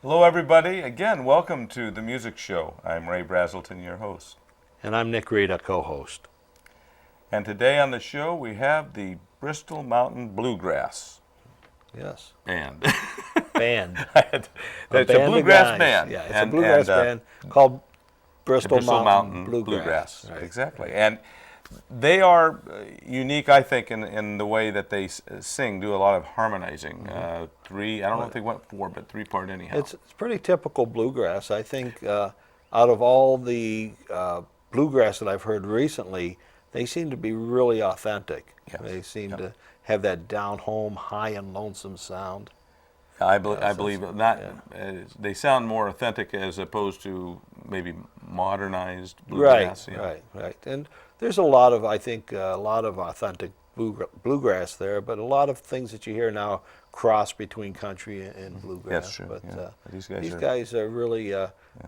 Hello, everybody. Again, welcome to the Music Show. I'm Ray Braselton, your host. And I'm Nick Rita, co-host. And today on the show, we have the Bristol Mountain Bluegrass Yes. Band. Band. It's a band bluegrass of guys. band. Yeah, it's a bluegrass band called Bristol Mountain Bluegrass. Right. Right. Exactly. And they are unique, I think, in the way that they sing, do a lot of harmonizing. I don't know if they went four, but three-part anyhow. It's pretty typical bluegrass. I think out of all the bluegrass that I've heard recently, they seem to be really authentic. Yes. They seem to have that down-home, high and lonesome sound. I believe they sound more authentic as opposed to maybe modernized bluegrass. Right. And there's a lot of, I think, a lot of authentic bluegrass there, but a lot of things that you hear now cross between country and bluegrass. That's true. But These these guys guys are really,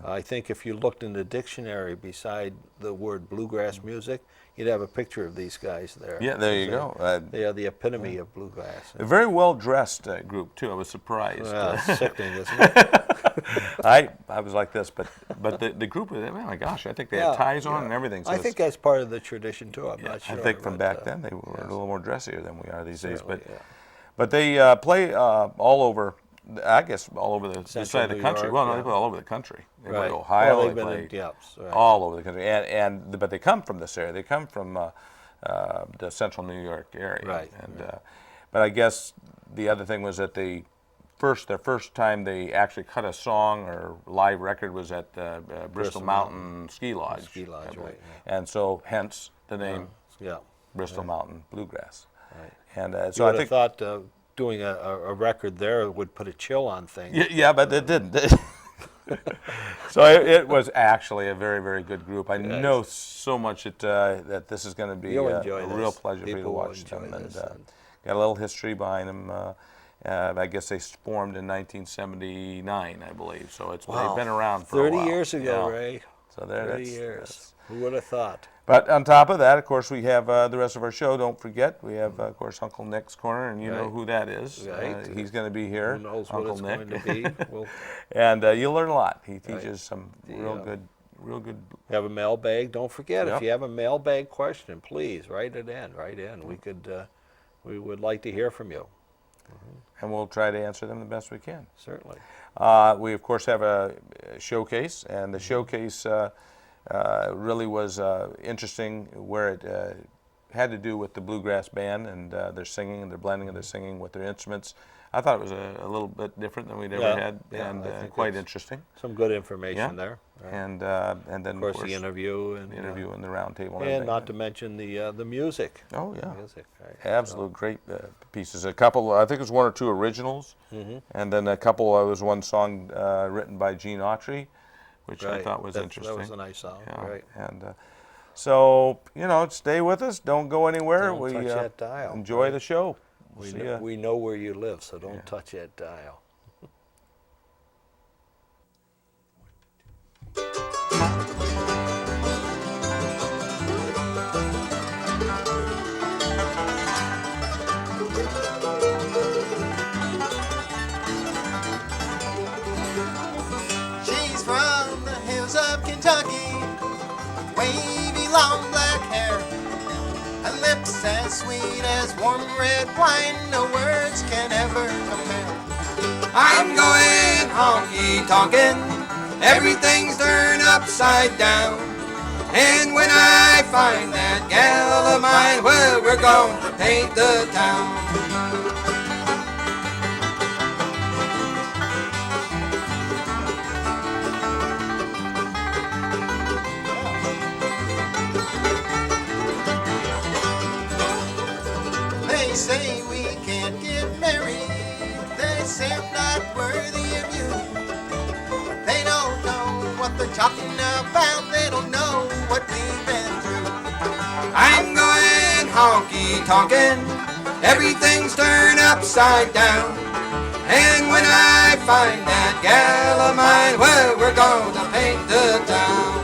I think if you looked in the dictionary beside the word bluegrass music, you'd have a picture of these guys there. Yeah, there you go. They are the epitome of bluegrass. A very well-dressed group, too. I was surprised. Sickening, isn't it? I was like this, but the group, oh my gosh, I think they had ties on and everything. So I think that's part of the tradition, too. I'm not sure. I think from back then they were a little more dressier than we are these days. But they play all over, I guess, all over the side of the country. York, Well, no, they play all over the country. They play Right. Ohio, Well, they play right. all over the country. But they come from this area. They come from the central New York area. Right. But I guess the other thing was that their first time they actually cut a song or live record was at Bristol Mountain Ski Lodge. Ski Lodge, right. And so, hence the name Bristol Mountain Bluegrass. Right. And So I think thought doing a record there would put a chill on things. Yeah, but it didn't. So it was actually a very, very good group. I know so much that this is going to be a real pleasure for you to watch them. And got a little history behind them. I guess they formed in 1979, I believe. So they've been around for 30 a while. years ago, Ray. So 30 years. Who would have thought? But on top of that, of course, we have the rest of our show. Don't forget, we have, of course, Uncle Nick's Corner, and you know who that is. Right. He's going to be here. Who knows Uncle what it's Nick. going to be? And you'll learn a lot. He teaches some real good. You have a mailbag. Don't forget, if you have a mailbag question, please write it in. We would like to hear from you. And we'll try to answer them the best we can. Certainly. We, of course, have a showcase, and the showcase really was interesting where it had to do with the bluegrass band and their singing and their blending of their singing with their instruments. I thought it was a little bit different than we'd ever had, and quite interesting. Some good information there. Right. And then, of course, the interview and the round table. And not to mention the music. Oh, yeah. The music, right. Absolute great pieces. A couple, I think it was one or two originals, and then a couple, was one song written by Gene Autry, which I thought was interesting. That was a nice song, right. And so, stay with us. Don't go anywhere. Don't touch that dial. Enjoy the show. We know where you live, so don't touch that dial. She's from the hills of Kentucky, wavy long black hair, and lips as sweet as warm red wine, no words can ever compare. I'm going honky-tonkin', everything's turned upside down, and when I find that gal of mine, well, we're going to paint the town. They say we can't get married, they say I'm not worthy of you. But they don't know what they're talking about, they don't know what we've been through. I'm going honky-tonkin', everything's turned upside down, and when I find that gal of mine, well, we're gonna paint the town.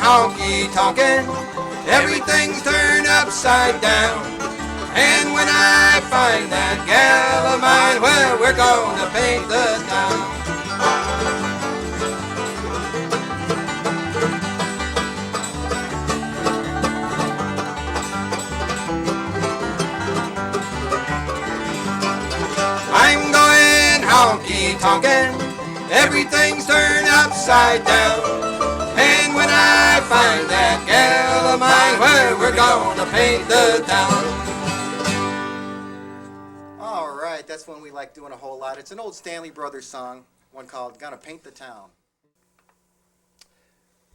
honky-tonkin', everything's turned upside down. And when I find that gal of mine, well, we're gonna paint the town. I'm going honky-tonkin', everything's turned upside down. And when I find that gal of mine, well, we're gonna paint the town. All right, that's one we like doing a whole lot. It's an old Stanley Brothers song, one called Gonna Paint the Town.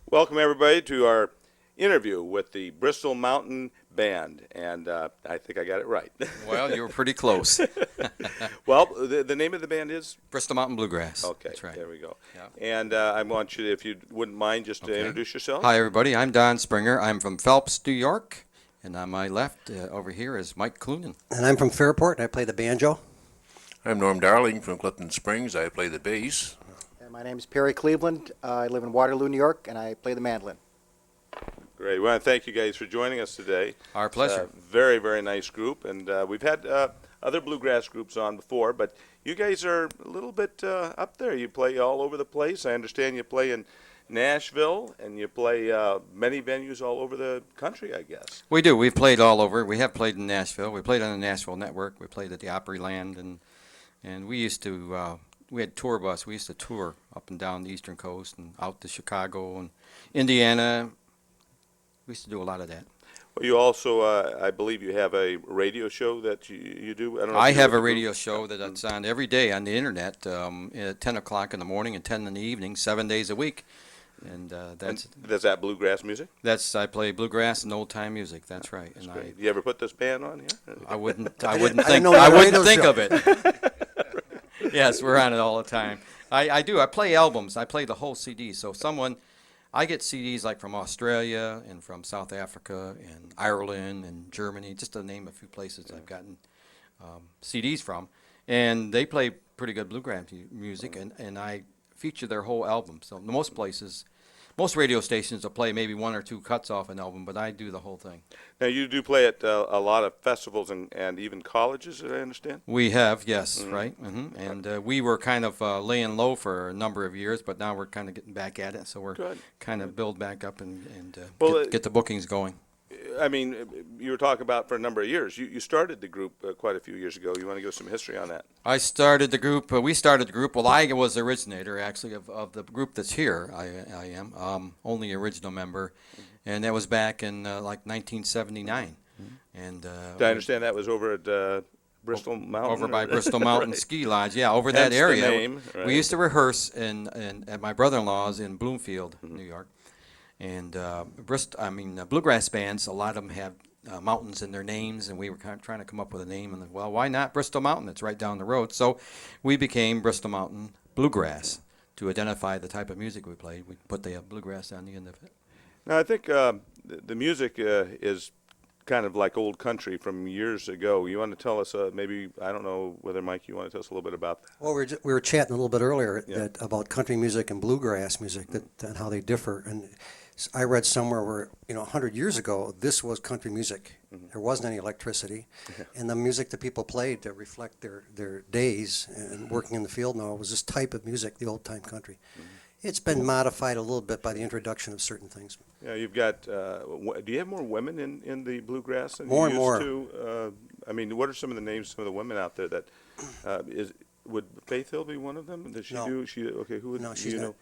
Welcome, everybody, to our interview with the Bristol Mountain Band, and I think I got it right. Well, you were pretty close. Well, the name of the band is? Bristol Mountain Bluegrass. Okay, that's right. There we go. Yeah. And I want you to, if you wouldn't mind, just to Okay. introduce yourself. Hi, everybody. I'm Don Springer. I'm from Phelps, New York. And on my left over here is Mike Clunan. And I'm from Fairport, and I play the banjo. I'm Norm Darling from Clifton Springs. I play the bass. And my name is Perry Cleveland. I live in Waterloo, New York, and I play the mandolin. Great. We want to thank you guys for joining us today. Our pleasure. Very, very nice group. And we've had other bluegrass groups on before, but you guys are a little bit up there. You play all over the place. I understand you play in Nashville, and you play many venues all over the country, I guess. We do. We've played all over. We have played in Nashville. We played on the Nashville Network. We played at the Opryland, and we used to, we had tour bus. We used to tour up and down the Eastern Coast and out to Chicago and Indiana. We used to do a lot of that. Well, you also, I believe you have a radio show that you do. I don't know. I have a radio show that's on every day on the internet at 10 o'clock in the morning and 10 in the evening, 7 days a week. And that's that bluegrass music? I play bluegrass and old time music. That's right. And great. You ever put this band on here? I wouldn't think show. of it. Yes, we're on it all the time. I do. I play albums. I play the whole CD. So I get CDs like from Australia and from South Africa and Ireland and Germany, just to name a few places I've gotten CDs from. And they play pretty good bluegrass music, and I feature their whole album. So most places, most radio stations will play maybe one or two cuts off an album, but I do the whole thing. Now, you do play at a lot of festivals and even colleges, as I understand? We have, yes, right. And we were kind of laying low for a number of years, but now we're kind of getting back at it. So we're kind of build back up and get the bookings going. I mean, you were talking about for a number of years. You started the group quite a few years ago. You want to give us some history on that? I started the group. We started the group. Well, I was the originator, actually, of the group that's here. I am only original member, and that was back in like 1979. And did I understand that was over at Bristol Mountain? Over by Bristol Mountain Right. Ski Lodge, yeah, over Hence that area. the name, right. We used to rehearse at my brother-in-law's in Bloomfield, New York. And bluegrass bands, a lot of them have mountains in their names, and we were kind of trying to come up with a name. And well, why not Bristol Mountain? It's right down the road. So we became Bristol Mountain Bluegrass to identify the type of music we played. We put the bluegrass on the end of it. Now, I think the music is kind of like old country from years ago. You want to tell us maybe, I don't know whether, Mike, you want to tell us a little bit about that? Well, we were chatting a little bit earlier about country music and bluegrass music and how they differ. And I read somewhere where 100 years ago this was country music. There wasn't any electricity, and the music that people played to reflect their days and working in the field now was this type of music, the old time country. It's been modified a little bit by the introduction of certain things. Yeah, you've got. Do you have more women in the bluegrass than More you and used to? I mean, what are some of the names of some of the women out there that would Faith Hill be one of them? Does she No. do? Who would? No, she's you not. know?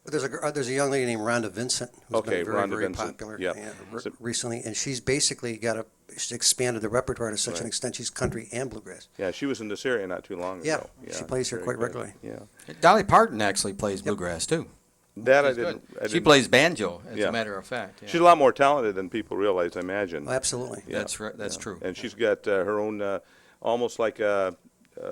There's a young lady named Rhonda Vincent who's been very, Rhonda very Vincent, popular yeah. recently, and she's basically she's expanded the repertoire to such an extent she's country and bluegrass. Yeah, she was in this area not too long Yeah, ago. she plays here very quite good. regularly. Yeah, Dolly Parton actually plays bluegrass too. that She's I didn't. good. She plays banjo, as a matter of fact. Yeah. She's a lot more talented than people realize, I imagine. Oh, absolutely. Yeah. That's right. That's true. And she's got her own, almost like a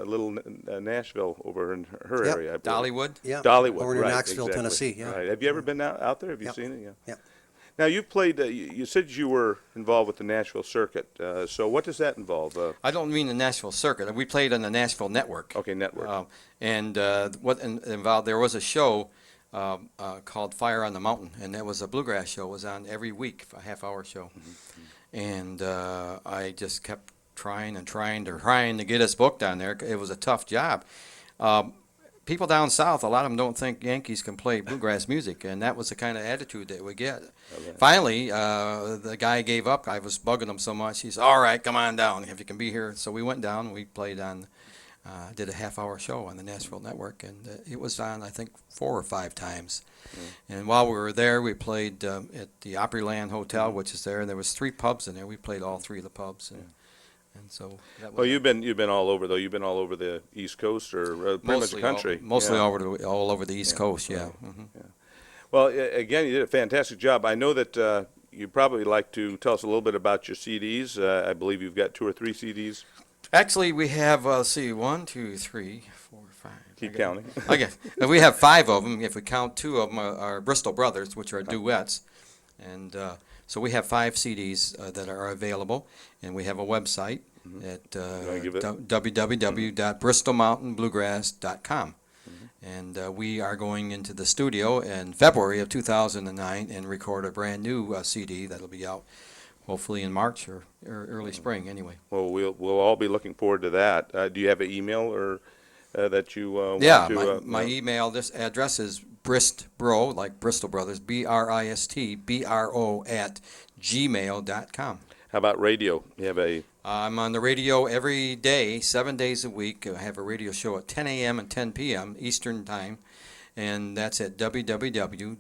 little Nashville over in her Yep. area. I believe. Dollywood. Yeah, Dollywood, over in right, Knoxville, exactly. Tennessee. Yeah. Right. Have you ever been out there? Have you Yep. seen it? Yeah. Yeah. Now, you played, you said you were involved with the Nashville circuit. So what does that involve? I don't mean the Nashville circuit. We played on the Nashville Network. Okay, network. What involved, there was a show called Fire on the Mountain, and that was a bluegrass show. It was on every week, a half-hour show. And I just kept trying to get us booked on there. It was a tough job. People down south, a lot of them don't think Yankees can play bluegrass music, and that was the kind of attitude that we get. Okay. Finally, the guy gave up. I was bugging him so much. He said, "All right, come on down if you can be here." So we went down, and we played on, did a half-hour show on the Nashville Network, and it was on, I think, 4 or 5 times. And while we were there, we played at the Opryland Hotel, which is there, and there was 3 pubs in there. We played all 3 of the pubs. And so that was well, you've been all over though. You've been all over the East Coast or pretty much the country. Mostly all over the East Coast. Yeah. Yeah. Well, again, you did a fantastic job. I know that you'd probably like to tell us a little bit about your CDs. I believe you've got 2 or 3 CDs. Actually, we have 1, 2, 3, 4, 5. Keep counting. Okay, we have 5 of them. If we count 2 of them are Bristol Brothers, which are duets, and so we have 5 CDs that are available, and we have a website at www.bristolmountainbluegrass.com. And we are going into the studio in February of 2009 and record a brand new CD that'll be out hopefully in March or early spring anyway. Well, we'll all be looking forward to that. Do you have an email or that you want to? My email address is bristbro, like Bristol Brothers, BRISTBRO @gmail.com. How about radio? You have a... I'm on the radio every day, 7 days a week. I have a radio show at 10 a.m. and 10 p.m. Eastern Time, and that's at www.wdyn.net.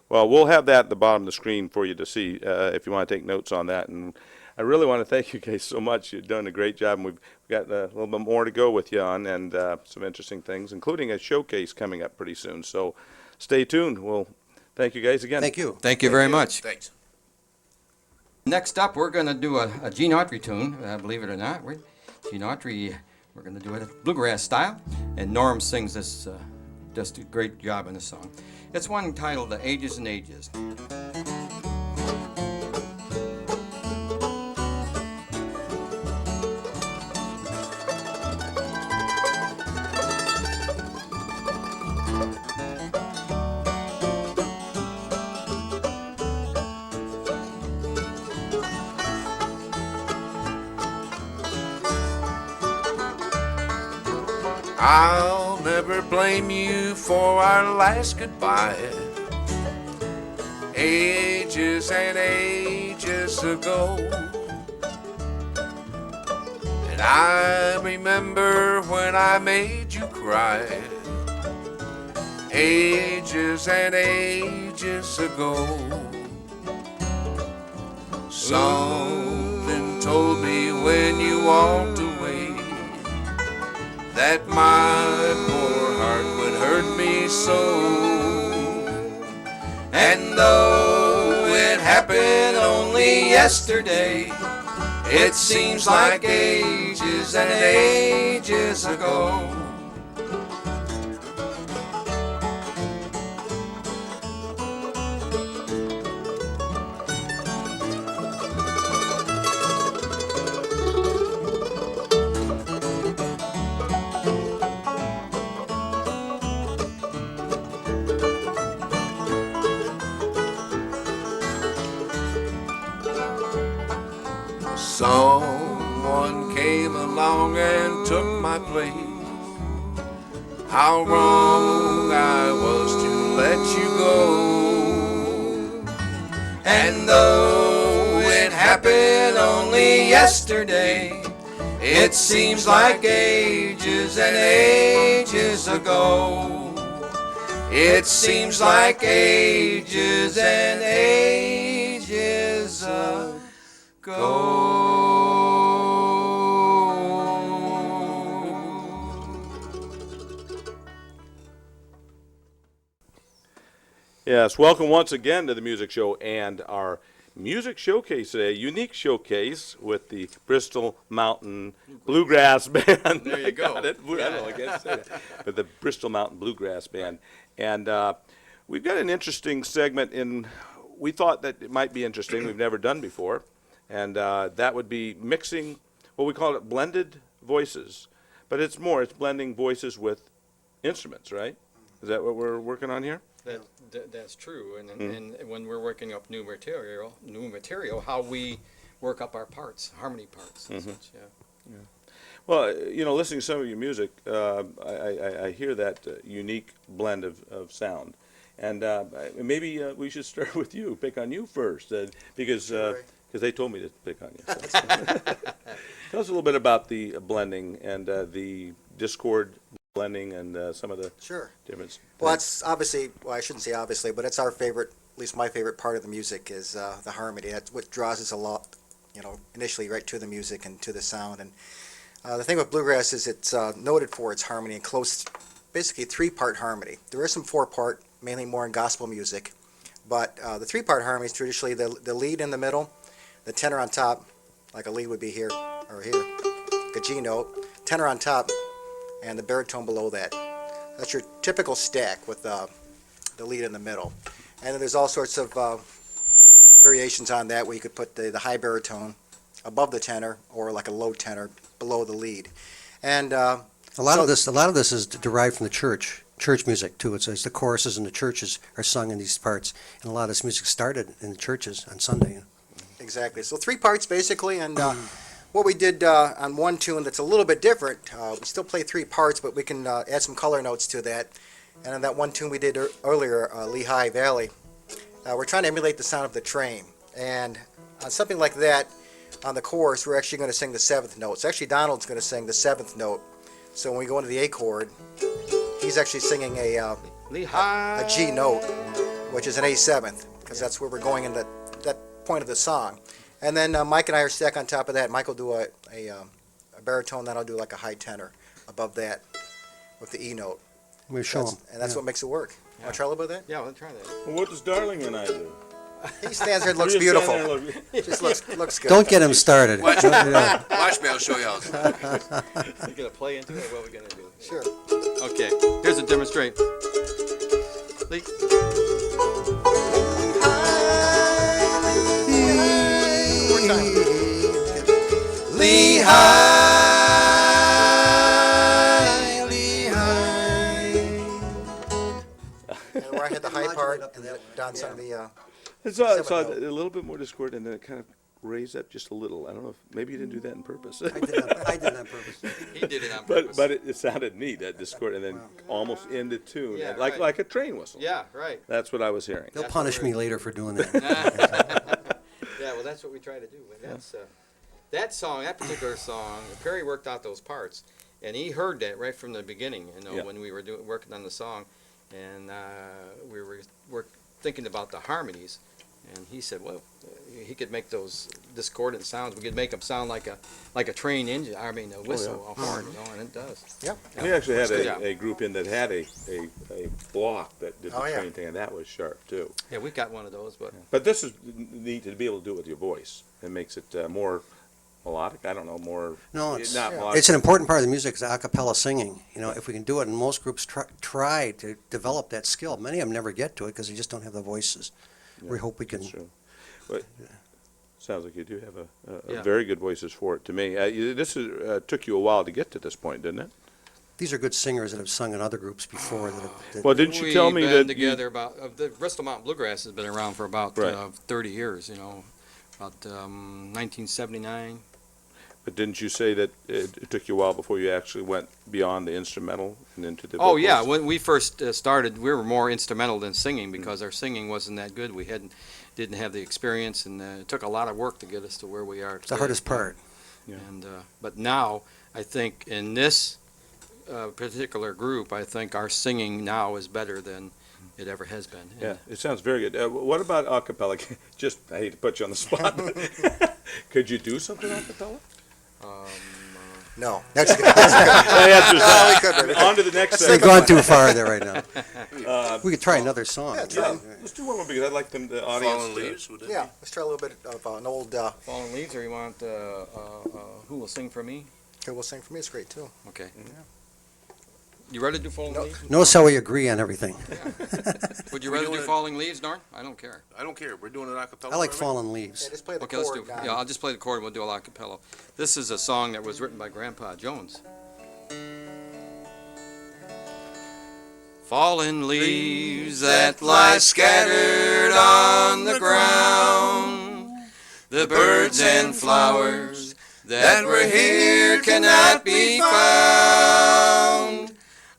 Well, we'll have that at the bottom of the screen for you to see if you want to take notes on that. And I really want to thank you guys so much. You've done a great job, and we've got a little bit more to go with you on, and some interesting things, including a showcase coming up pretty soon. So stay tuned. We'll thank you guys again. Thank you. Thank you very much. Thanks. Next up, we're going to do a Gene Autry tune, believe it or not. Gene Autry, we're going to do it bluegrass style, and Norm sings this, does a great job in this song. It's one titled Ages and Ages. I'll never blame you for our last goodbye. Ages and ages ago. And I remember when I made you cry. Ages and ages ago. Something told me when you walked away that my poor heart would hurt me so. And though it happened only yesterday, it seems like ages and ages ago. Someone came along and took my place. How wrong I was to let you go. And though it happened only yesterday, it seems like ages and ages ago. It seems like ages and ages ago. Yes, welcome once again to the music show and our music showcase today, unique showcase with the Bristol Mountain Bluegrass Band. There you go. I don't know, I can't say that. But the Bristol Mountain Bluegrass Band. And we've got an interesting segment we thought that it might be interesting, we've never done before. And that would be mixing, what we call it blended voices. But it's blending voices with instruments, right? Is that what we're working on here? That's true, and when we're working up new material, how we work up our parts, harmony parts, and such. Yeah. Well, listening to some of your music, I hear that unique blend of sound, and maybe we should start with you. Pick on you first, because they told me to pick on you. So. Tell us a little bit about the blending and the discord blending and some of the difference. Well, that's obviously, well, I shouldn't say obviously, but it's our favorite, at least my favorite part of the music is the harmony. That's what draws us a lot, initially right to the music and to the sound. And the thing with bluegrass is it's noted for its harmony and close, basically 3-part harmony. There is some 4-part, mainly more in gospel music, but the 3-part harmony is traditionally the lead in the middle, the tenor on top, like a lead would be here or here, a G note, tenor on top, and the baritone below that. That's your typical stack with the lead in the middle. And then there's all sorts of variations on that where you could put the high baritone above the tenor or like a low tenor below the lead. And A lot of this is derived from the church music too. It's the choruses in the churches are sung in these parts, and a lot of this music started in the churches on Sunday. Exactly. So 3 parts basically, and what we did on one tune that's a little bit different, we still play 3 parts, but we can add some color notes to that. And on that one tune we did earlier, Lehigh Valley, we're trying to emulate the sound of the train. And on something like that, on the chorus, we're actually going to sing the 7th note. So actually Donald's going to sing the 7th note. So when we go into the A chord, he's actually singing a G note, which is an A7th, because that's where we're going in that point of the song. And then Mike and I are stacked on top of that. Mike will do a baritone, then I'll do like a high tenor above that with the E note. We show him. And that's what makes it work. Want to try a little bit of that? Yeah, we'll try that. Well, what does Darling and I do? He stands there and looks You just stand beautiful. there and look- Just looks good. Don't get him started. Watch me, I'll show you how. You gonna play into it? What are we gonna do? Sure. Okay, here's a demonstrate. One more time. Lehigh, And where I hit the high part, and then Don sung the. It's a note. little bit more discord, and then it kind of raised up just a little. I don't know if maybe you didn't do that on purpose. I did it on purpose. He did it on But purpose. but it sounded neat, that discord, and then almost into tune, Yeah, like right. like a train whistle. Yeah, right. That's what I was hearing. They'll That's punish what me we're- later for doing that. Yeah, well, that's what we try to do. And that's that song, that particular song. Perry worked out those parts, and he heard that right from the beginning. Yeah. When we were working on the song, and we were thinking about the harmonies, and he said, well, he could make those discordant sounds. We could make them sound like a train engine. I mean, a whistle, a horn, and it does. Yeah. We actually had good. a group in that had a block that did the Oh, yeah. train thing, and that was sharp too. Yeah, we got one of those, but But this is neat to be able to do it with your voice. It makes it more melodic. I don't know, more. No, it's not melodic. it's an important part of the music is a cappella singing. If we can do it, and most groups try to develop that skill. Many of them never get to it because they just don't have the voices. We hope we can. That's true. But sounds like you do have a Yeah. very good voices for it to me. This took you a while to get to this point, didn't it? These are good singers that have sung in other groups before. Well, didn't you tell me We've that been together about the Bristol Mountain Bluegrass has been around for about Right. 30 years. About 1979. But didn't you say that it took you a while before you actually went beyond the instrumental and into the Oh yeah, vocals? when we first started, we were more instrumental than singing because our singing wasn't that good. We didn't have the experience, and it took a lot of work to get us to where we are. It's the hardest part. Yeah. And but now I think in this particular group, I think our singing now is better than it ever has been. Yeah, it sounds very good. What about a cappella? Just, I hate to put you on the spot. Could you do something a cappella? No. That's good. That answers No, that. we couldn't. On to the next They've segment. gone too far there right now. We could try another song. Yeah, let's do one more because I'd like them, the audience. Fallen leaves. Would it Yeah, let's try a little bit of an old. Fallen Leaves, or you want Who Will Sing for Me? Okay, we'll sing for me. It's great too. Okay. You ready to do Falling No. Leaves? Notice how we agree on everything. Would you We're rather do doing it- Falling Leaves, Norm? I don't care. I don't care. We're doing it a cappella. I like already? Fallen Leaves. Yeah, just play the Okay, let's chord. do. Don. Yeah, I'll just play the chord and we'll do a cappella. This is a song that was written by Grandpa Jones. Fallen leaves that lie scattered on the ground, the birds and flowers that were here cannot be found.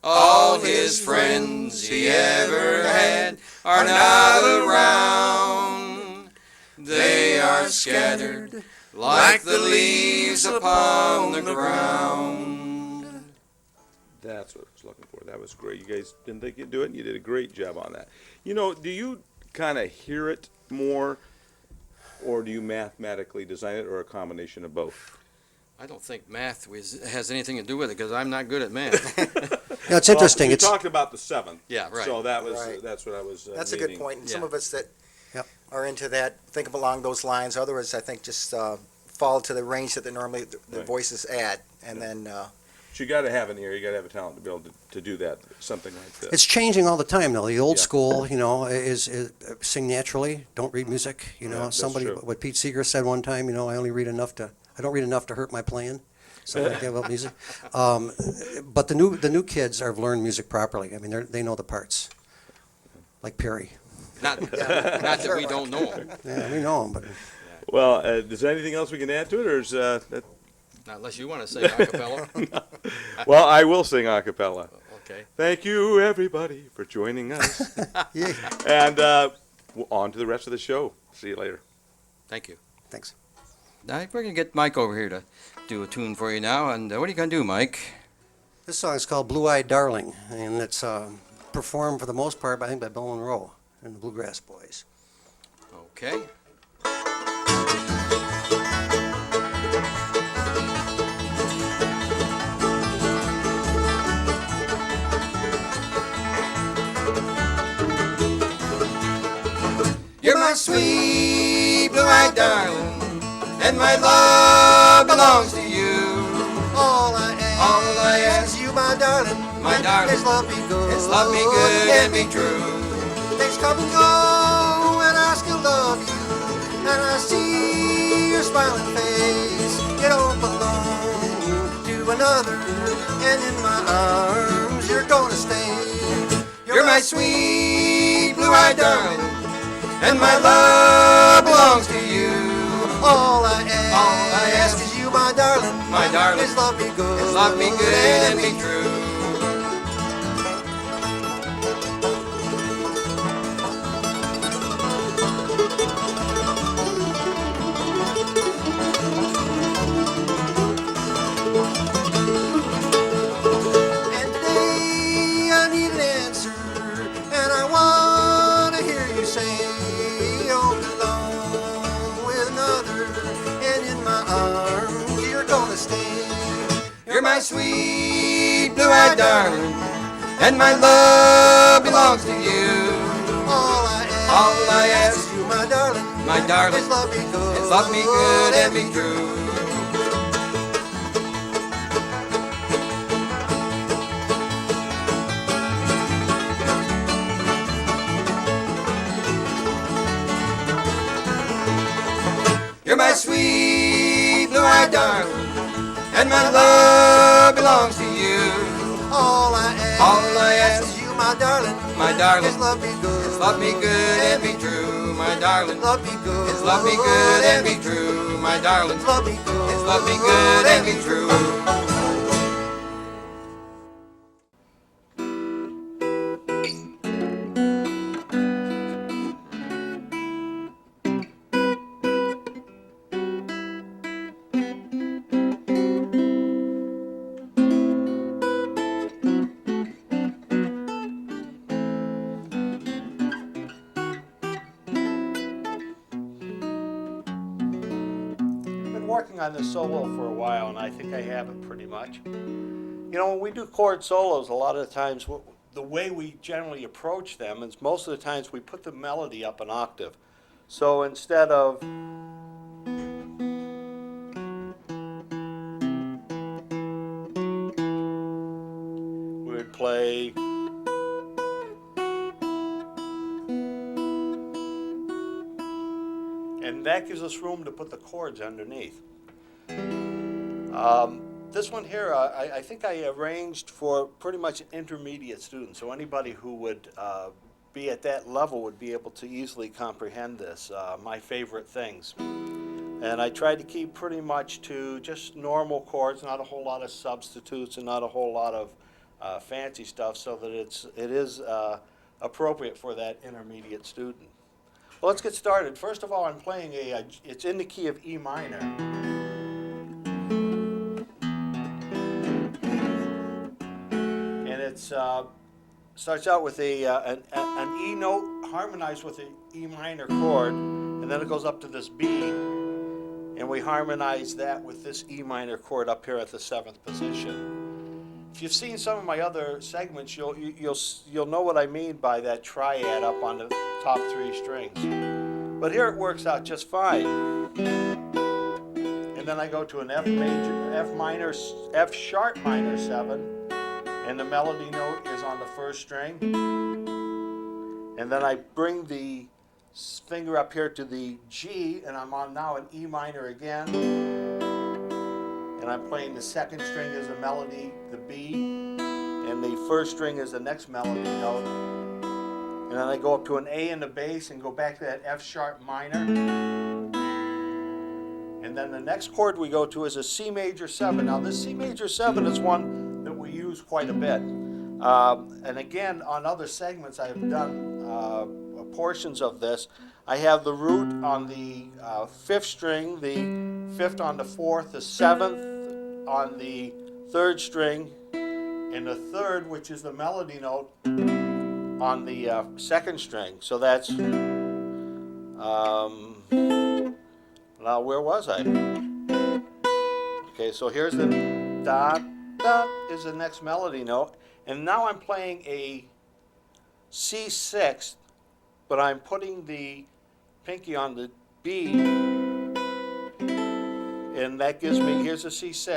All his friends he ever had are not around. They are scattered like the leaves upon the ground. That's what I was looking for. That was great. You guys didn't think you'd do it, and you did a great job on that. You know, do you kind of hear it more, or do you mathematically design it, or a combination of both? I don't think math has anything to do with it because I'm not good at math. Yeah, it's interesting. You It's talked about the seventh. Yeah, right. So that was Right. that's what I was. That's a good point. And some Yeah. of us that Yep. are into that think of along those lines. Others, I think, just fall to the range that normally the Right. voices at, and then So you got to have an ear. You got to have a talent to be able to do that. Something like this. It's changing all the time, though. The old Yeah. school, is sing naturally, don't read music. Yeah, that's Somebody, true. what Pete Seeger said one time, I don't read enough to hurt my playing. Something like that about music. But the new kids have learned music properly. I mean, they know the parts, like Perry. Not that we don't know 'em. Yeah, we know them, but Well, is there anything else we can add to it, or is that? Not unless you want to say a cappella. Well, I will sing a cappella. Okay. Thank you, everybody, for joining us. yeah. And on to the rest of the show. See you later. Thank you. Thanks. Now, we're going to get Mike over here to do a tune for you now. And what are you going to do, Mike? This song is called Blue-Eyed Darling, and it's performed for the most part, I think, by Bill Monroe and the Bluegrass Boys. Okay. You're my sweet blue-eyed darling, and my love belongs to you. all I ask is you, my darling, is love me good, and be true. Things come and go, and I still love you, and I see your smiling face. You don't belong to another, and in my arms you're gonna stay. You're my sweet blue-eyed darling, and my love belongs to you. All I ask is you, my darling, is love me good, and be true. And today I need an answer, and I want to hear you say, don't belong with another, and in my arms you're gonna stay. You're my sweet blue-eyed darling, and my love belongs to you. All I ask is you, my darling, is love me good, and be true. You're my sweet blue-eyed darling, and my love belongs to you. All I ask is you, my darling, is love me good, and be true, my darling. love me good, Love me good and be true, my darling. love me good, Love me good and be true. I've been working on this solo for a while, and I think I have it pretty much. When we do chord solos, a lot of the times, the way we generally approach them is most of the times we put the melody up an octave. So instead of we would play and that gives us room to put the chords underneath. This one here, I think I arranged for pretty much intermediate students, so anybody who would be at that level would be able to easily comprehend this, my favorite things. And I tried to keep pretty much to just normal chords, not a whole lot of substitutes and not a whole lot of fancy stuff, so that it is appropriate for that intermediate student. Well, let's get started. First of all, I'm playing it's in the key of E minor. And it starts out with an E note harmonized with an E minor chord, and then it goes up to this B, and we harmonize that with this E minor chord up here at the 7th position. If you've seen some of my other segments, you'll know what I mean by that triad up on the top 3 strings. But here it works out just fine. And then I go to an F sharp minor 7, and the melody note is on the 1st string. And then I bring the finger up here to the G, and I'm on now an E minor again. And I'm playing the 2nd string as a melody, the B, and the 1st string is the next melody note. And then I go up to an A in the bass and go back to that F sharp minor. And then the next chord we go to is a C major 7. Now this C major 7 is one that we use quite a bit. And again, on other segments I've done portions of this. I have the root on the 5th string, the 5th on the 4th, the 7th on the 3rd string, and the 3rd, which is the melody note, on the 2nd string. So that's, now where was I? Okay, so here's the da, da is the next melody note, and now I'm playing a C6, but I'm putting the pinky on the B, and that gives me, here's a C6,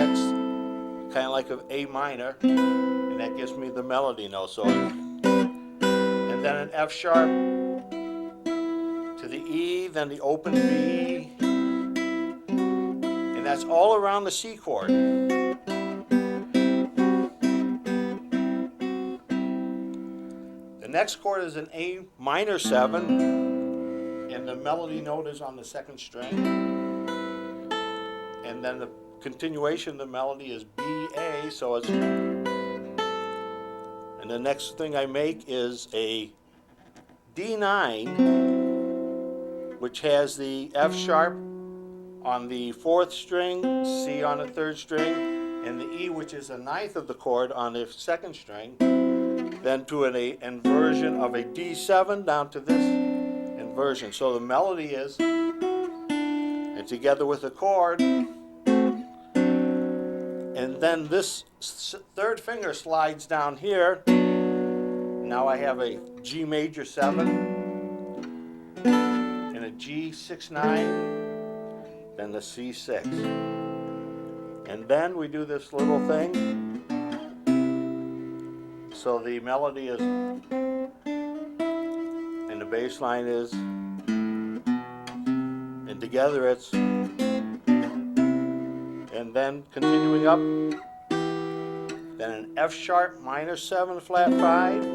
kind of like an A minor, and that gives me the melody note. So, and then an F sharp to the E, then the open B, and that's all around the C chord. The next chord is an A minor 7, and the melody note is on the 2nd string. And then the continuation of the melody is B, A, so it's, and the next thing I make is a D9, which has the F sharp on the 4th string, C on the 3rd string, and the E, which is a 9th of the chord, on the 2nd string. Then to an inversion of a D7 down to this inversion. So the melody is, and together with the chord, and then this 3rd finger slides down here. Now I have a G major 7 and a G6-9, then the C6. And then we do this little thing. So the melody is, and the bass line is, and together it's, and then continuing up, then an F sharp minor 7 flat 5,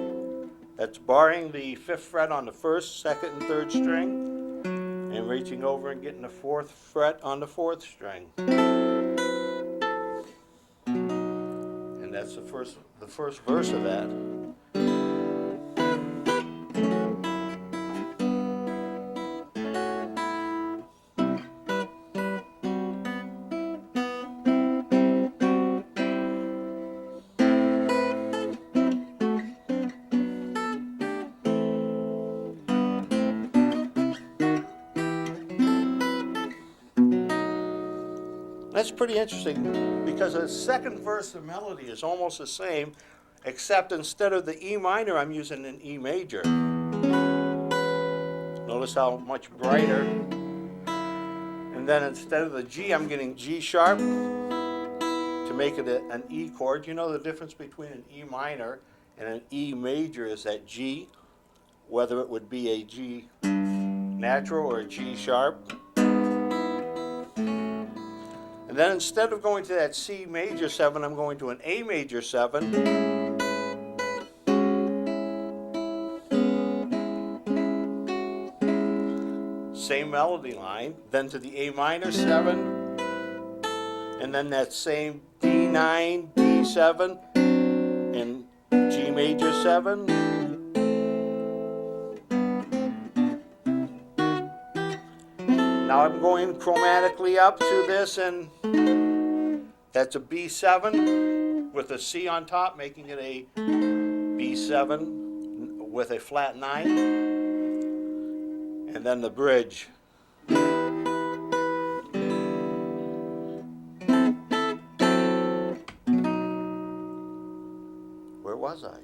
that's barring the 5th fret on the 1st, 2nd, and 3rd string, and reaching over and getting the 4th fret on the 4th string. And that's the first verse of that. That's pretty interesting because the 2nd verse of melody is almost the same, except instead of the E minor, I'm using an E major. Notice how much brighter. And then instead of the G, I'm getting G sharp to make it an E chord. You know the difference between an E minor and an E major is that G, whether it would be a G natural or a G sharp. And And then instead of going to that C major 7, I'm going to an A major 7. Same melody line, then to the A minor 7, and then that same D9, D7, and G major 7. Now I'm going chromatically up to this, and that's a B7 with a C on top, making it a B7 with a flat 9, and then the bridge. Where was I?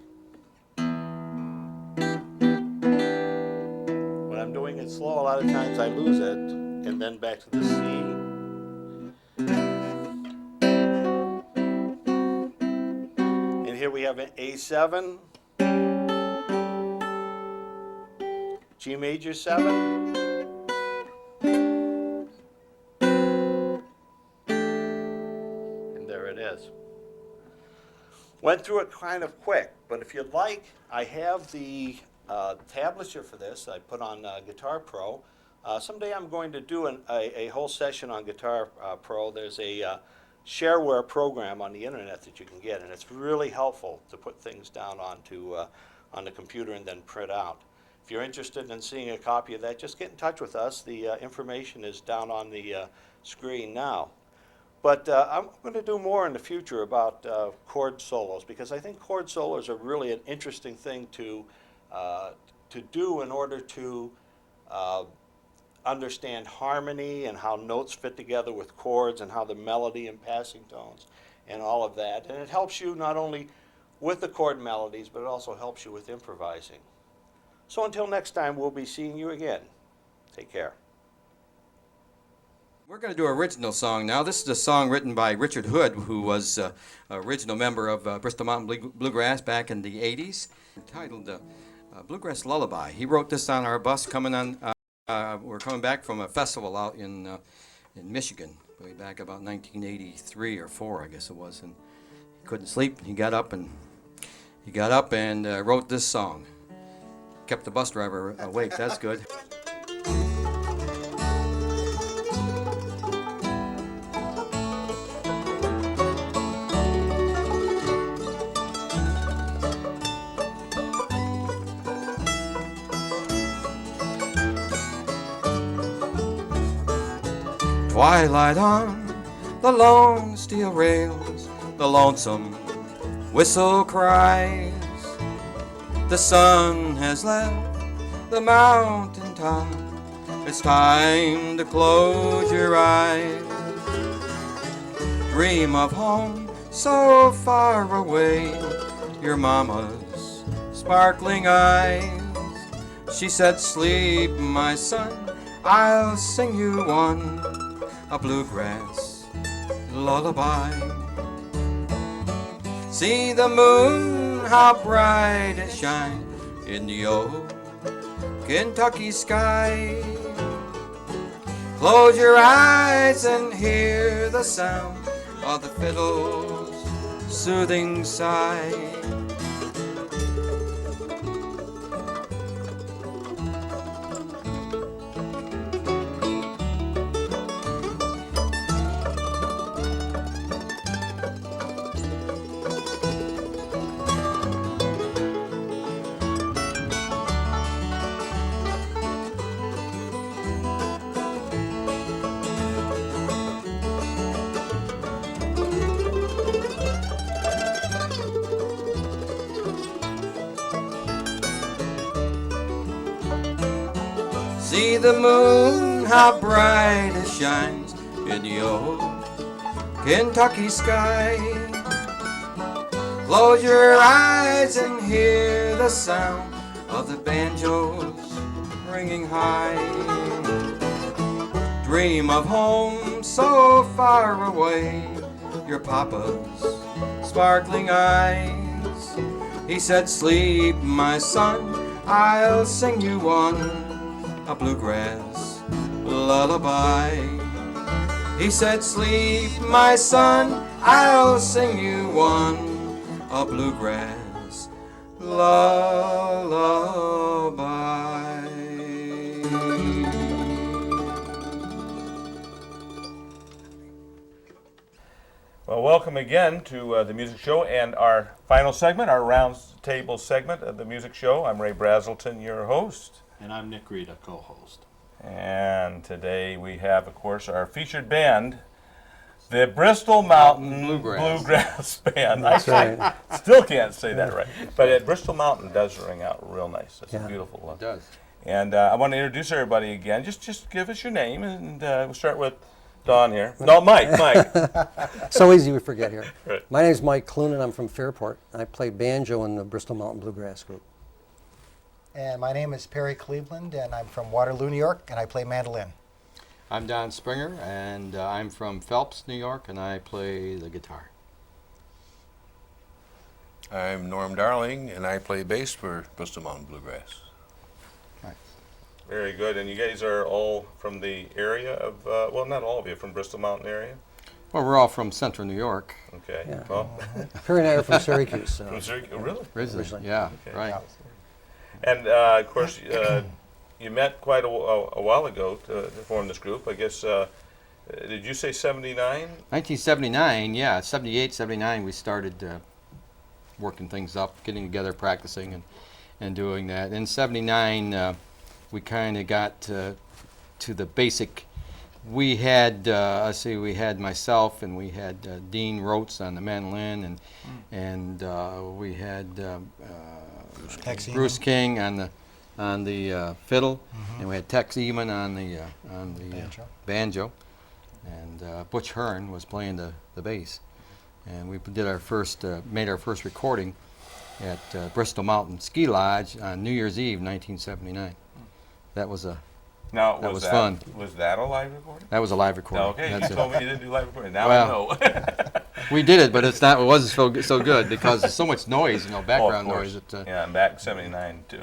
When I'm doing it slow, a lot of times I lose it, and then back to the C. And here we have an A7, G major 7, and there it is. Went through it kind of quick, but if you'd like, I have the tablature for this I put on Guitar Pro. Someday I'm going to do a whole session on Guitar Pro. There's a shareware program on the internet that you can get, and it's really helpful to put things down onto on the computer and then print out. If you're interested in seeing a copy of that, just get in touch with us. The information is down on the screen now. But I'm going to do more in the future about chord solos, because I think chord solos are really an interesting thing to do in order to understand harmony and how notes fit together with chords and how the melody and passing tones and all of that. And it helps you not only with the chord melodies, but it also helps you with improvising. So until next time, we'll be seeing you again. Take care. We're going to do an original song now. This is a song written by Richard Hood, who was an original member of Bristol Mountain Bluegrass back in the 80s, entitled Bluegrass Lullaby. He wrote this on our bus coming on. We're coming back from a festival out in Michigan, way back about 1983 or 4, I guess it was, and he couldn't sleep. He got up and wrote this song. Kept the bus driver awake. That's good. Twilight on the lone steel rails, the lonesome whistle cries. The sun has left the mountain top. It's time to close your eyes. Dream of home so far away, your mama's sparkling eyes. She said, sleep, my son, I'll sing you one, a bluegrass lullaby. See the moon, how bright it shines in the old Kentucky sky. Close your eyes and hear the sound of the fiddle's soothing sigh. See the moon, how bright it shines in the old Kentucky sky. Close your eyes and hear the sound of the banjos ringing high. Dream of home so far away, your papa's sparkling eyes. He said, sleep, my son, I'll sing you one, a bluegrass lullaby. He said, sleep, my son, I'll sing you one, a bluegrass lullaby. Well, welcome again to the music show and our final segment, our round table segment of the music show. I'm Ray Braselton, your host. And I'm Nick Rita, co-host. And today we have, of course, our featured band, the Bristol Mountain Bluegrass Band. That's right. Still can't say that right. But Bristol Mountain does ring out real nice. It's a beautiful one. It does. And I want to introduce everybody again. Just give us your name, and we'll start with Don here. No, Mike. So easy we forget here. Right. My name's Mike Clunan. I'm from Fairport. I play banjo in the Bristol Mountain Bluegrass group. And my name is Perry Cleveland, and I'm from Waterloo, New York, and I play mandolin. I'm Don Springer, and I'm from Phelps, New York, and I play the guitar. I'm Norm Darling, and I play bass for Bristol Mountain Bluegrass. Very good. And you guys are all from the area of, well, not all of you, from Bristol Mountain area? Well, we're all from Central New York. Okay. Yeah. Well, Perry and I are from Syracuse. So. from Syracuse, really? Originally, yeah, Okay. right. And of course, you met quite a while ago to form this group. I guess, did you say 79? 1979, yeah, 78, 79, we started working things up, getting together, practicing, and doing that. In 79, we kind of got to the basic. We had, we had myself, and we had Dean Rotes on the mandolin, and we had Bruce King on the fiddle, and we had Tex Eamon on the banjo, and Butch Hearn was playing the bass, and we did our first made our first recording at Bristol Mountain Ski Lodge on New Year's Eve, 1979. That was fun. Was that a live recording? That was a live recording. Okay, That's you it. told me you didn't do live recording. Now Well, I know. We did it, but it wasn't so good because there's so much noise, background of course. noise. Yeah, and back in 79 too.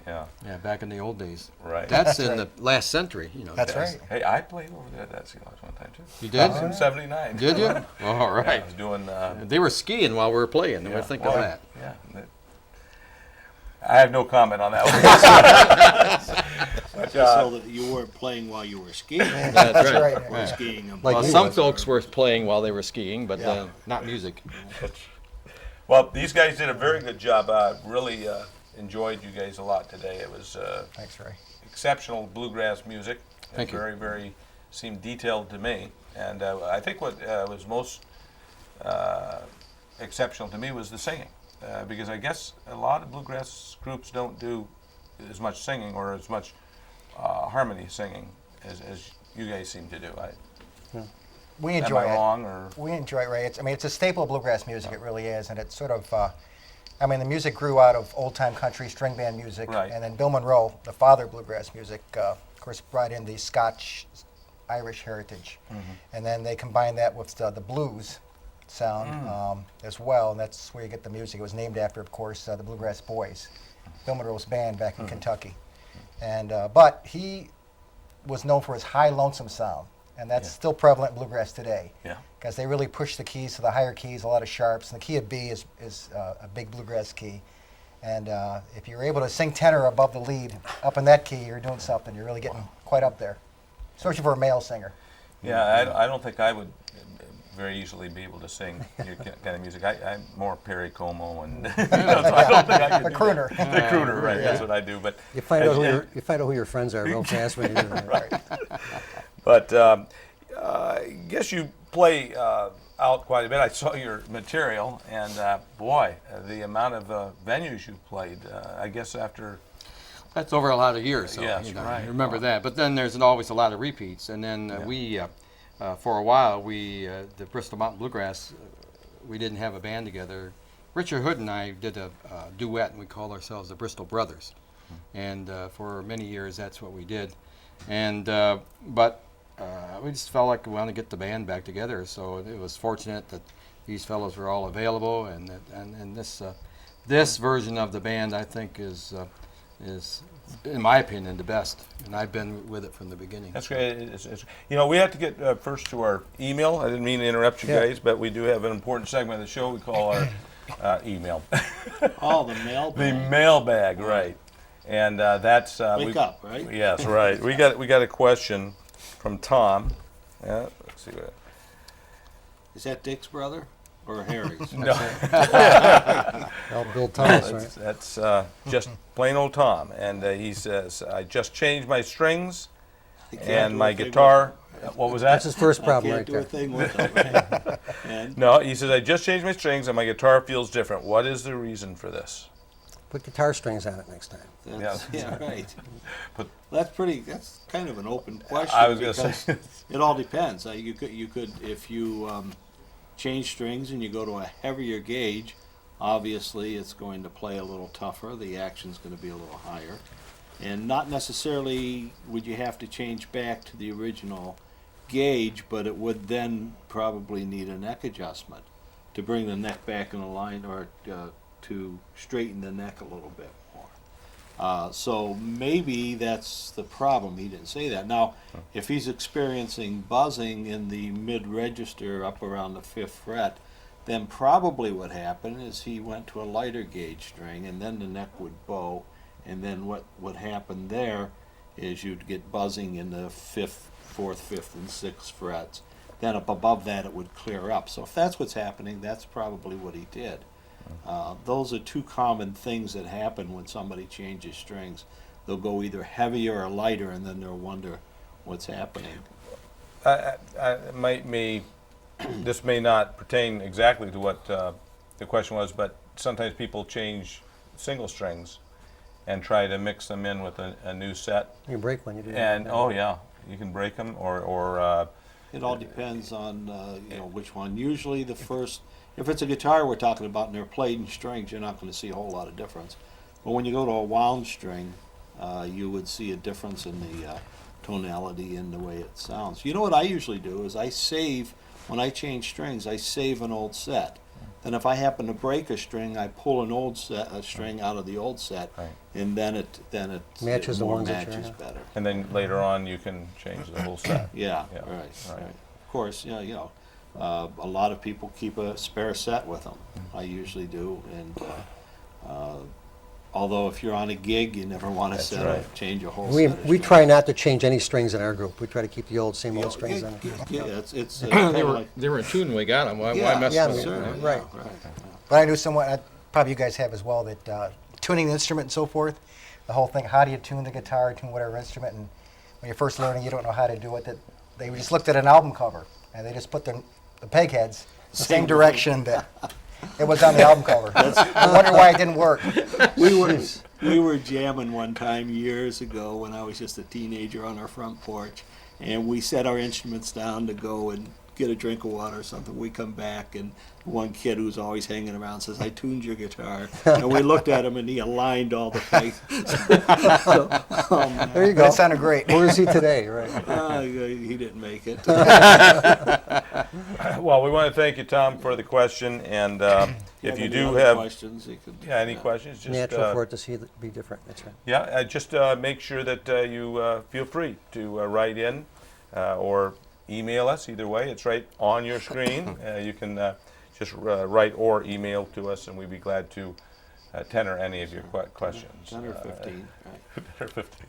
Yeah. Yeah, back in the old days. Right. That's in the last century, That's Yes. right. Hey, I played over there at that ski lodge one time too. You did? In 79. Did you? All right. Yeah, I was doing. They were skiing while we were playing. Yeah. Think Well, of that. Yeah. I have no comment on that one. Just so that you weren't playing while you were skiing. That's right. Or Yeah. skiing. Like Well, he some was. folks were playing while they were skiing, but Yeah. not music. Well, these guys did a very good job. I really enjoyed you guys a lot today. It was Thanks, Ray. exceptional bluegrass music. Thank you. Very, very seemed detailed to me. And I think what was most exceptional to me was the singing. Because I guess a lot of bluegrass groups don't do as much singing or as much harmony singing as you guys seem to do. We Am enjoy I it. wrong? Or We enjoy it, Ray. It's a staple of bluegrass music. It really is, and it's sort of. The music grew out of old-time country string band music, Right. and then Bill Monroe, the father of bluegrass music, of course, brought in the Scotch-Irish heritage, and then they combined that with the blues sound as well, and that's where you get the music. It was named after, of course, the Bluegrass Boys, Bill Monroe's band back in Kentucky, and but he was known for his high, lonesome sound. And that's still prevalent in bluegrass today. Yeah. Because they really push the keys to the higher keys, a lot of sharps. And the key of B is a big bluegrass key. And if you're able to sing tenor above the lead, up in that key, you're doing something. You're really getting quite up there, especially for a male singer. yeah, I don't think I would very easily be able to sing your kind of music. I'm more Perry Como, and so I don't think I could The do crooner. that. The crooner, right? That's what I do. But You find out who your friends are real fast when you do that. Right. But I guess you play out quite a bit. I saw your material, and boy, the amount of venues you played. I guess after. That's over a lot of years, so Yes, right. remember that. But then there's always a lot of repeats, and then we, for a while, the Bristol Mountain Bluegrass, we didn't have a band together. Richard Hood and I did a duet, and we called ourselves the Bristol Brothers, and for many years that's what we did, and but we just felt like we wanted to get the band back together. So it was fortunate that these fellows were all available, and this version of the band I think is is, in my opinion, the best, and I've been with it from the beginning. That's great. We have to get first to our email. I didn't mean to interrupt you guys, but we do have an important segment of the show we call our email. Oh, the mailbag. The mailbag, right? And that's Wake up, right? Yes, right. We got a question from Tom. Yeah, let's see what. Is that Dick's brother or Harry's? No, Bill Thomas, right? that's just plain old Tom, and he says, "I just changed my strings and my guitar." What was that? That's his first problem Can't right do there. a thing with them, right? And No, he says, "I just changed my strings and my guitar feels different. What is the reason for this?" Put guitar strings on it next time. yeah, right. But- That's kind of an open question. I was going to because say, it all depends. You could if you change strings and you go to a heavier gauge, obviously it's going to play a little tougher. The action's going to be a little higher, and not necessarily would you have to change back to the original gauge, but it would then probably need a neck adjustment to bring the neck back in a line, or to straighten the neck a little bit more. So maybe that's the problem. He didn't say that. Now, if he's experiencing buzzing in the mid-register up around the 5th fret, then probably what happened is he went to a lighter gauge string, and then the neck would bow, and then what would happen there is you'd get buzzing in the 5th, 4th, 5th, and 6th frets. Then up above that it would clear up. So if that's what's happening, that's probably what he did. Those are two common things that happen when somebody changes strings. They'll go either heavier or lighter, and then they'll wonder what's happening. this may not pertain exactly to what the question was, but sometimes people change single strings and try to mix them in with a new set. You break one, you do. And oh yeah, you can break them, or It all depends on which one. Usually the first, if it's a guitar we're talking about and they're played in strings, you're not going to see a whole lot of difference. But when you go to a wound string, you would see a difference in the tonality and the way it sounds. You know what I usually do is when I change strings, I save an old set. Then if I happen to break a string, I pull a string out of the old set, Right. and then it Matches the more ones that matches you're- better. and then later on you can change the whole set. Yeah, Yeah, right. right. Of course, a lot of people keep a spare set with them. I usually do, and although if you're on a gig, you never want to change a whole We set. of we strings. try not to change any strings in our group. We try to keep the same old strings on it. Yeah, it's kinda like, They were in tune when we got them. Why yeah, mess yeah, with yeah, them? right. But I knew someone, probably you guys have as well, that tuning the instrument and so forth, the whole thing, how do you tune the guitar, tune whatever instrument, and when you're first learning, you don't know how to do it. That they just looked at an album cover, and they just put the peg heads the same direction that it was on the album cover. I wonder why it didn't work. We were jamming one time years ago when I was just a teenager on our front porch, and we set our instruments down to go and get a drink of water or something. We come back, and one kid who's always hanging around says, "I tuned your guitar." And we looked at him, and he aligned all the pegs. There you go. It sounded great. Where is he today? Right. He didn't make it. Well, we want to thank you, Tom, for the question, and if you any do other have questions, you could, any questions, just Natural for it to see be different. That's right. yeah, just make sure that you feel free to write in or email us. Either way, it's right on your screen. You can just write or email to us, and we'd be glad to tenor any of your questions. 10 or 15. Right. 10 or 15.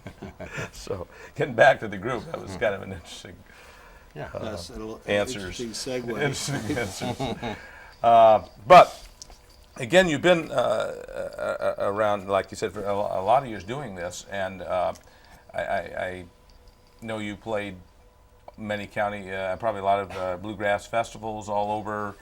So, getting back to the group, that was kind of an interesting That's an answers. interesting segue. Interesting answers. But again, you've been around, like you said, for a lot of years doing this, and I know you played many county, probably a lot of bluegrass festivals all over.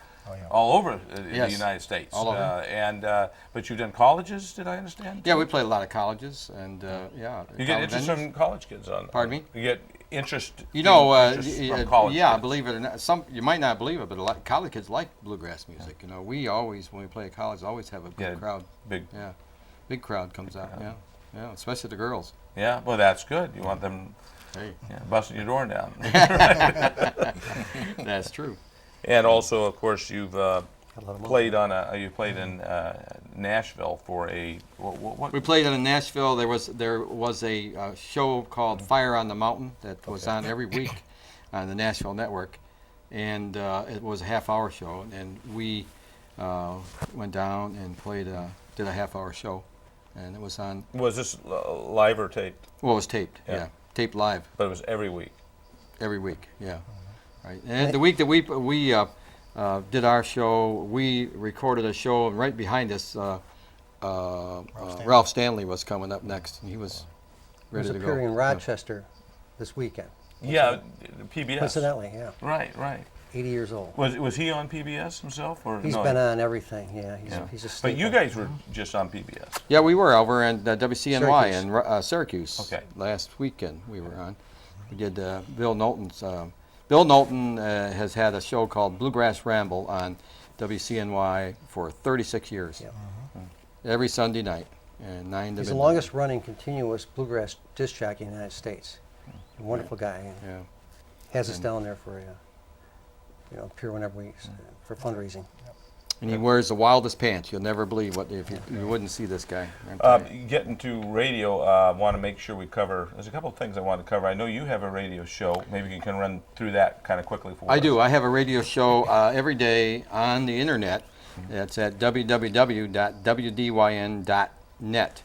All over the Yes. United States, All over. But you've done colleges, did I understand? Yeah, we played a lot of colleges, and You get college interest venues. from college kids on. Pardon me? You get interest. You know, interest from college yeah, kids. believe it or not, you might not believe it, but a lot college kids like bluegrass music. You know, we always, when we play at college, always have a big Yeah, crowd. Big. Yeah, big crowd comes out. Yeah, especially the girls. Yeah, well, that's good. You want them Hey, busting your door down. that's true. And also, of course, you've played on you played in Nashville for a what? We played in Nashville. There was a show called Fire on the Mountain that was on every week on the Nashville network, and it was a half-hour show. And we went down and did a half-hour show, and it was on. Was this live or taped? Well, it was taped. Yeah, taped live. But it was every week. Every week, yeah. Right. And the week that we did our show, we recorded a show, and right behind us, Ralph Stanley was coming up next, and he was ready to go. He was appearing in Rochester this weekend. Yeah, PBS. Coincidentally, yeah. Right. 80 years old. Was he on PBS himself, or He's no? been on everything. Yeah, he's a staple. But you guys were just on PBS. Yeah, we were over at WCNY in Syracuse. Okay. Last weekend we were on. We did Bill Knowlton's. Bill Knowlton has had a show called Bluegrass Ramble on WCNY for 36 years. Yep. Every Sunday night, and 9 to midnight. He's the longest running continuous bluegrass disc jockey in the United States. A wonderful guy. Yeah. Has us down there for appear whenever we for fundraising. And he wears the wildest pants. You'll never believe what if you wouldn't see this guy. Getting to radio, want to make sure we cover. There's a couple of things I want to cover. I know you have a radio show. Maybe you can run through that kind of quickly for us. I do. I have a radio show every day on the internet. It's at www.wdyn.net,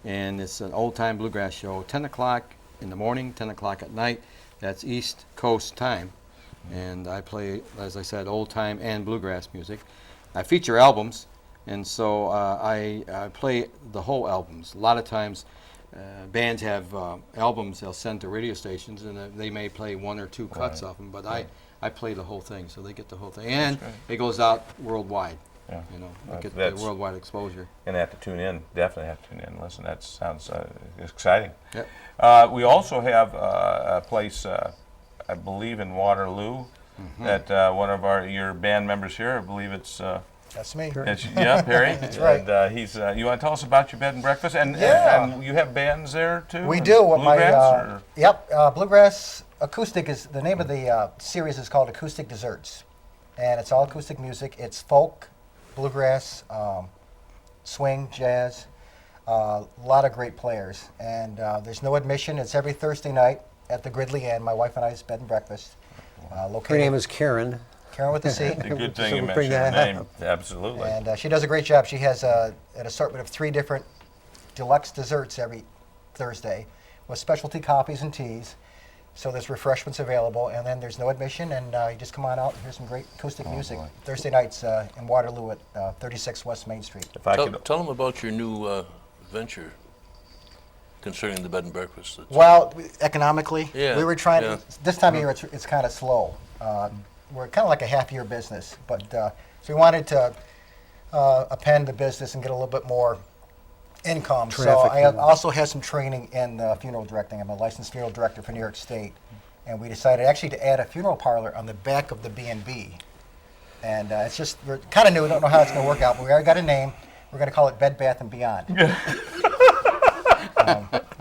and it's an old-time bluegrass show. 10 o'clock in the morning, 10 o'clock at night. That's East Coast time, and I play, as I said, old-time and bluegrass music. I feature albums, and so I play the whole albums. A lot of times, bands have albums they'll send to radio stations, and they may play one or two cuts off them, but I play the whole thing, so they get the whole thing. And it goes out worldwide. Yeah. They get the worldwide exposure. And have to tune in. Definitely have to tune in. Listen, that sounds exciting. Yep. We also have a place, I believe, in Waterloo. That one of your band members here, I believe it's That's me. Perry. That's right. And he's. You want to tell us about your bed and breakfast? And you have bands there too. We do. Bluegrass, Bluegrass Acoustic is the name of the series. Is called Acoustic Desserts, and it's all acoustic music. It's folk, bluegrass, swing, jazz. A lot of great players, and there's no admission. It's every Thursday night at the Gridley Inn. My wife and I's bed and breakfast. Her name is Karen. Karen with a C. It's a good thing So you we'll bring mentioned her that name. Absolutely. And she does a great job. She has an assortment of 3 different deluxe desserts every Thursday with specialty coffees and teas. So there's refreshments available, and then there's no admission, and you just come on out and hear some great acoustic music. Boy. Thursday nights in Waterloo at 36 West Main Street. If I could, Tell them about your new venture concerning the bed and breakfast. Well, economically, Yeah, we were trying yeah. this time of year it's kind of slow. We're kind of like a half-year business, but so we wanted to append the business and get a little bit more income. So Traffic, I yeah. also had some training in funeral directing. I'm a licensed funeral director for New York State, and we decided actually to add a funeral parlor on the back of the B&B. And it's just, we're kind of new, we don't know how it's going to work out, but we already got a name. We're going to call it Bed Bath and Beyond.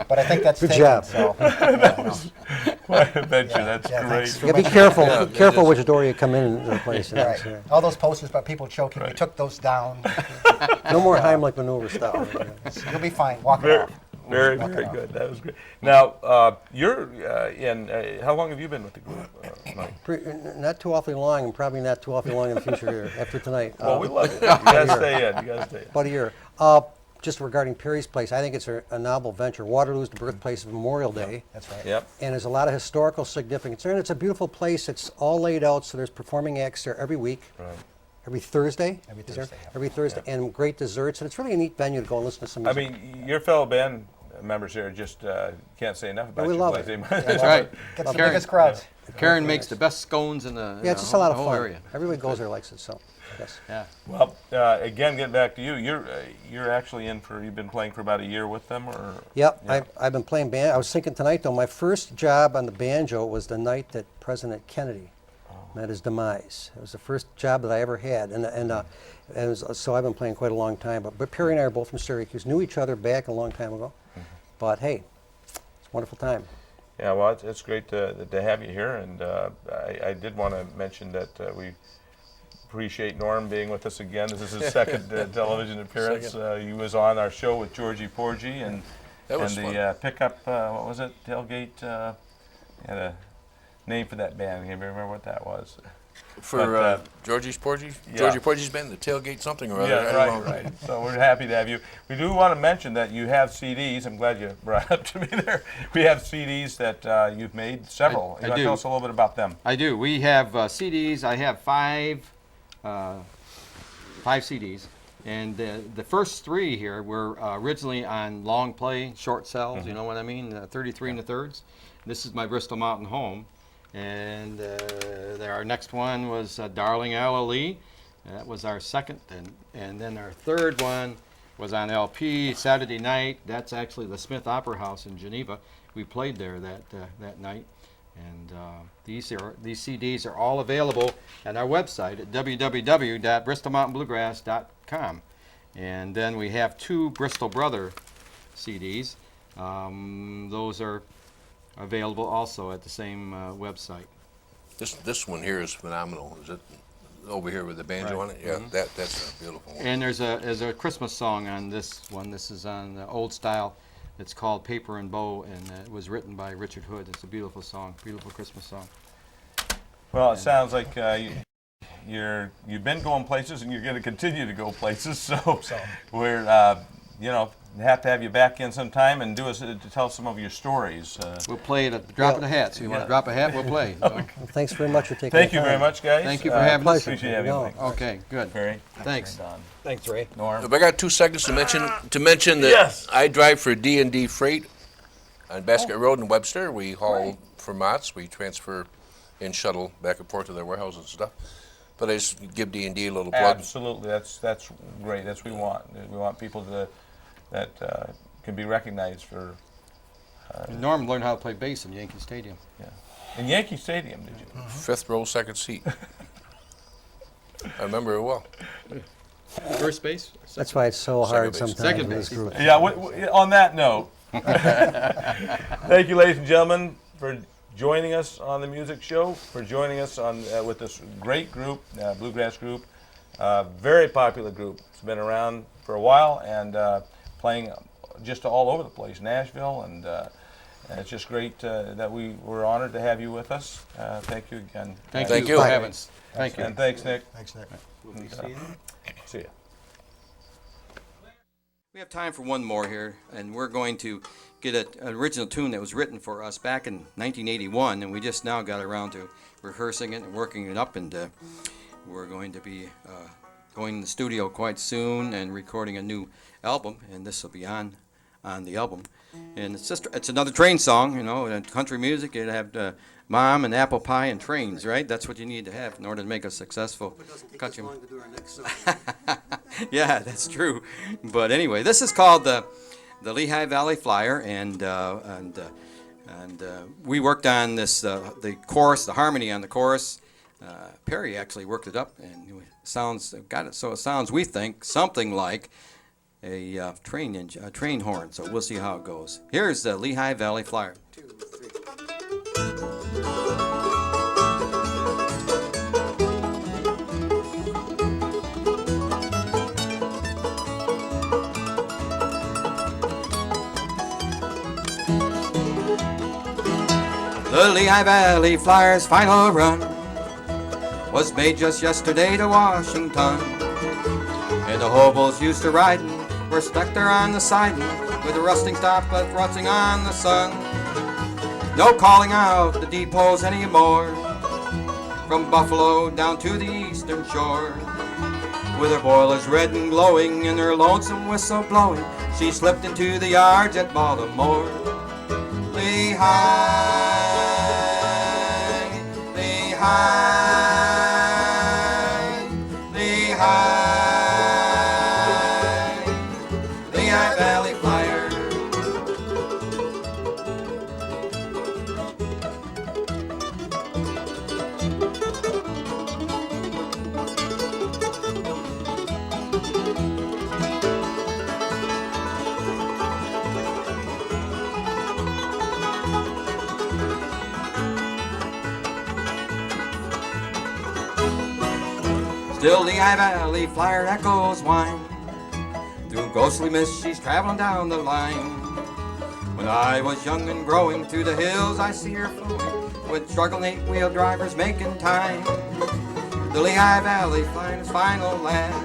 But I think that's Good taken, job. So, I bet you that's yeah, great. thanks for Yeah, be mentioning careful. Yeah, Be careful it is. which door you come in the place. that. Right. All those posters about people choking, we took those down. No more Heimlich maneuver stuff. You'll be fine. Walk it Very, off. very, Walk it very off. good. That was great. Now, you're in. How long have you been with the group, Mike? Not too awfully long, and probably not too awfully long in the future here, after tonight. Well, we love it. You gotta stay in. You gotta stay in. About a year. Just regarding Perry's Place, I think it's a novel venture. Waterloo is the birthplace of Memorial Day. That's right. Yep. And there's a lot of historical significance there. And it's a beautiful place. It's all laid out, so there's performing acts there every week. Right. Every Thursday. Every is there? Thursday, yeah. Every Thursday, and great desserts. And it's really a neat venue to go and listen to some I music. mean, your fellow band members here just can't say enough about we your love place. it. That's right. Gets the Karen. biggest crowds. Karen makes the best scones in the Yeah, it's just a lot of whole fun. area. Everybody goes there likes it, so, yes. Yeah. Well, again, getting back to you, you're actually in for. You've been playing for about a year with them, or? Yep, Yeah. I've been playing band. I was thinking tonight, though, my first job on the banjo was the night that President Kennedy met his demise. It was the first job that I ever had, so I've been playing quite a long time. But Perry and I are both from Syracuse, knew each other back a long time ago. But hey, it's a wonderful time. Yeah, well, it's great to have you here, and I did want to mention that we appreciate Norm being with us again. This is his second television appearance. He was on our show with Georgie Porgy and the pickup, what was it, tailgate, had a name for that band. Can you remember what that was? For Georgie Porgy? Yeah. Georgie Porgy's band, the tailgate something or other. Yeah, right. So we're happy to have you. We do want to mention that you have CDs. I'm glad you brought up to me there. We have CDs that you've made, several. You want to tell us a little bit about them? I do. We have CDs. I have five CDs. And the first three here were originally on long play, short cells, you know what I mean, 33 and a thirds. This is my Bristol Mountain home. And our next one was Darling LLE. That was our second. And then our third one was on LP, Saturday Night. That's actually the Smith Opera House in Geneva. We played there that night. And these CDs are all available at our website at www.bristolmountainbluegrass.com. And then we have two Bristol Brother CDs. Those are available also at the same website. This one here is phenomenal. Is it over here with the banjo on it? Yeah, that's a beautiful one. And there's a Christmas song on this one. This is on the old style. It's called Paper and Bow, and it was written by Richard Hood. It's a beautiful song, beautiful Christmas song. Well, it sounds like you've been going places, and you're going to continue to go places. So we're have to have you back in sometime and to tell some of your stories. We'll play it at the drop of the hat. So you want to drop a hat, we'll play. Well, thanks very much for taking Thank the you time. very much, guys. Thank you for having us. Appreciate having you. Okay, good. Barry. Thanks. Don. Thanks, Ray. Norm. I got 2 seconds to mention that I drive for D&D Freight on Basket Road in Webster. We haul for Mott's. We transfer and shuttle back and forth to their warehouses and stuff. But I just give D&D a little plug. Absolutely, that's great. That's what we want. We want people that can be recognized for. Norm learned how to play bass in Yankee Stadium. Yeah. In Yankee Stadium, did you? 5th row, second seat. I remember it well. First base? That's why it's so hard base. sometimes Second in this base. group. Yeah. On that note, thank you, ladies and gentlemen, for joining us on the music show, for joining us on with this great group, bluegrass group, very popular group. It's been around for a while and playing just all over the place, Nashville, and it's just great that we were honored to have you with us. Thank you again. Thank you for having us. Thank you. And thanks, Nick. Thanks, Nick. See ya. We have time for one more here, and we're going to get an original tune that was written for us back in 1981, and we just now got around to rehearsing it and working it up, and we're going to be going in the studio quite soon and recording a new album, and this will be on the album. And it's another train song, in country music. You'd have mom and apple pie and trains, right? That's what you need to have in order to make a successful country. Long to do our next song. Yeah, that's true. But anyway, this is called the Lehigh Valley Flyer, and we worked on this the chorus, the harmony on the chorus. Perry actually worked it up, and got it so it sounds, we think, something like a train horn. So we'll see how it goes. Here's the Lehigh Valley Flyer. 2, 3. The Lehigh Valley Flyer's final run was made just yesterday to Washington. And the hobos used to riding were stuck there on the siding with a rusting stoplight rusting on the sun. No calling out the depots anymore, from Buffalo down to the eastern shore. With her boilers red and glowing and her lonesome whistle blowing, she slipped into the yards at Baltimore. Lehigh, Lehigh, Lehigh, Lehigh Valley Flyer. Still Lehigh Valley Flyer echoes whine. Through ghostly mist she's traveling down the line. When I was young and growing through the hills, I see her flowing with struggling eight-wheel drivers making time. The Lehigh Valley Flyer's final last,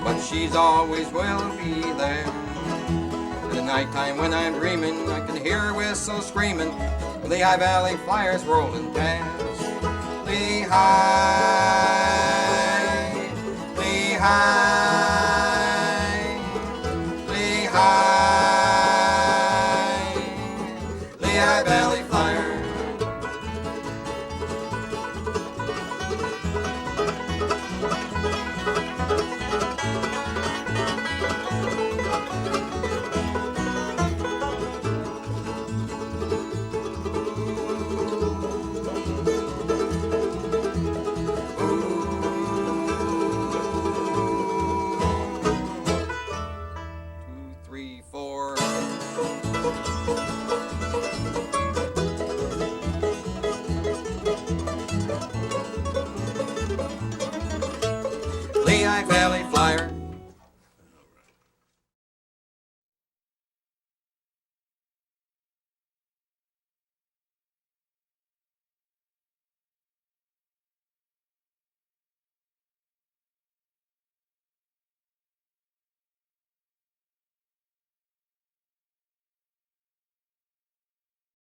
but she's always will be there. In the nighttime when I'm dreaming, I can hear her whistle screaming. Lehigh Valley Flyer's rolling past. Lehigh, Lehigh, Lehigh, Lehigh Valley Flyer. Lehigh Valley Flyer.